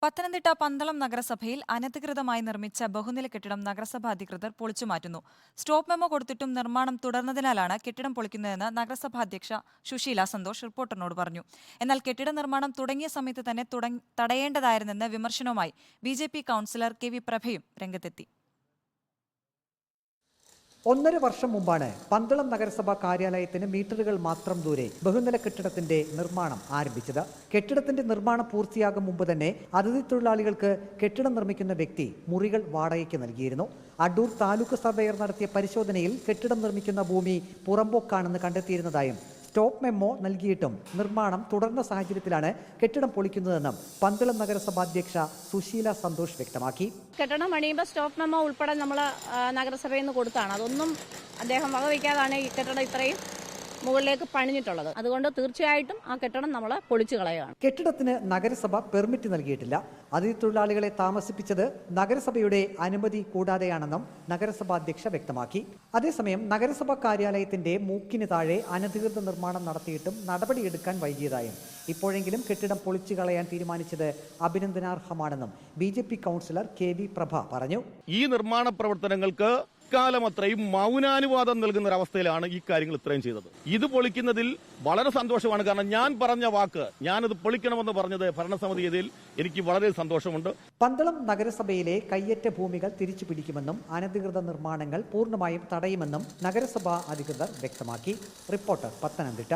പത്തനംതിട്ട പന്തളം നഗരസഭയിൽ അനധികൃതമായി നിർമ്മിച്ച ബഹുനില കെട്ടിടം നഗരസഭാ അധികൃതർ പൊളിച്ചുമാറ്റുന്നു. സ്റ്റോപ്പ് മെമ്മോ കൊടുത്തിട്ടും നിർമ്മാണം തുടർന്നതിനാലാണ് കെട്ടിടം പൊളിക്കുന്നതെന്ന് നഗരസഭാ അധ്യക്ഷ സുശീല സന്തോഷ് റിപ്പോർട്ടറിനോട് പറഞ്ഞു. എന്നാൽ കെട്ടിട നിർമ്മാണം തുടങ്ങിയ സമയത്ത് തന്നെ തടയേണ്ടതായിരുന്നെന്ന് വിമർശനവുമായി ബി.ജെ.പി. കൗൺസിലർ കെ.വി. പ്രഭയും രംഗത്തെത്തി. 1.5 വർഷം മുമ്പാണ് പന്തളം നഗരസഭാ കാര്യാലയത്തിന് മീറ്ററുകൾ മാത്രം ദൂരെ ബഹുനില കെട്ടിടത്തിന്റെ നിർമ്മാണം ആരംഭിച്ചത്. കെട്ടിടത്തിന്റെ നിർമ്മാണം പൂർത്തിയാകും മുമ്പ് തന്നെ അതിഥി തൊഴിലാളികൾക്ക് കെട്ടിടം നിർമ്മിക്കുന്ന വ്യക്തി മുറികൾ വാടകയ്ക്ക് നൽകിയിരുന്നു. അടൂർ താലൂക്ക് സർവേയർ നടത്തിയ പരിശോധനയിൽ കെട്ടിടം നിർമ്മിക്കുന്ന ഭൂമി പുറമ്പോക്കാണെന്ന് കണ്ടെത്തിയിരുന്നതായും സ്റ്റോപ്പ് മെമ്മോ നൽകിയിട്ടും നിർമ്മാണം തുടർന്ന സാഹചര്യത്തിലാണ് കെട്ടിടം പൊളിക്കുന്നതെന്നും പന്തളം നഗരസഭാ അധ്യക്ഷ സുശീല സന്തോഷ് വ്യക്തമാക്കി. കെട്ടിടം പണിയുമ്പോൾ സ്റ്റോപ്പ് മെമ്മോ ഉൾപ്പെടെ നമ്മൾ നഗരസഭയിൽ നിന്ന് കൊടുത്താണ്. അതൊന്നും അദ്ദേഹം വകവയ്ക്കാതാണ് ഈ കെട്ടിടം ഇത്രയും മുകളിലേക്ക് പണിഞ്ഞിട്ടുള്ളത്. അതുകൊണ്ട് തീർച്ചയായിട്ടും ആ കെട്ടിടം നമ്മൾ പൊളിച്ചു കളയുകയാണ്. കെട്ടിടത്തിന് നഗരസഭ പെർമിറ്റ് നൽകിയിട്ടില്ല. അതിഥി തൊഴിലാളികളെ താമസിപ്പിച്ചത് നഗരസഭയുടെ അനുമതി കൂടാതെയാണെന്നും നഗരസഭാ അധ്യക്ഷ വ്യക്തമാക്കി. അതേസമയം നഗരസഭാ കാര്യാലയത്തിന്റെ മൂക്കിന് താഴെ അനധികൃത നിർമ്മാണം നടത്തിയിട്ടും നടപടിയെടുക്കാൻ വൈകിയതായും ഇപ്പോഴെങ്കിലും കെട്ടിടം പൊളിച്ചു കളയാൻ തീരുമാനിച്ചത് അഭിനന്ദനാർഹമാണെന്നും ബി.ജെ.പി. കൗൺസിലർ കെ.വി. പ്രഭ പറഞ്ഞു. ഈ നിർമ്മാണ പ്രവർത്തനങ്ങൾക്ക് കാലം അത്രയും മൗനാനുവാദം നൽകുന്ന ഒരവസ്ഥയിലാണ് ഈ കാര്യങ്ങൾ ഇത്രയും ചെയ്തത്. ഇത് പൊളിക്കുന്നതിൽ വളരെ സന്തോഷമാണ്. കാരണം ഞാൻ പറഞ്ഞ വാക്ക്, ഞാനത് പൊളിക്കണമെന്ന് പറഞ്ഞത് ഭരണസമിതിയിൽ എനിക്ക് വളരെ സന്തോഷമുണ്ട്. പന്തളം നഗരസഭയിലെ കയ്യേറ്റ ഭൂമികൾ തിരിച്ചു പിടിക്കുമെന്നും അനധികൃത നിർമ്മാണങ്ങൾ പൂർണ്ണമായും തടയുമെന്നും നഗരസഭാ അധികൃതർ വ്യക്തമാക്കി. റിപ്പോർട്ടർ, പത്തനംതിട്ട.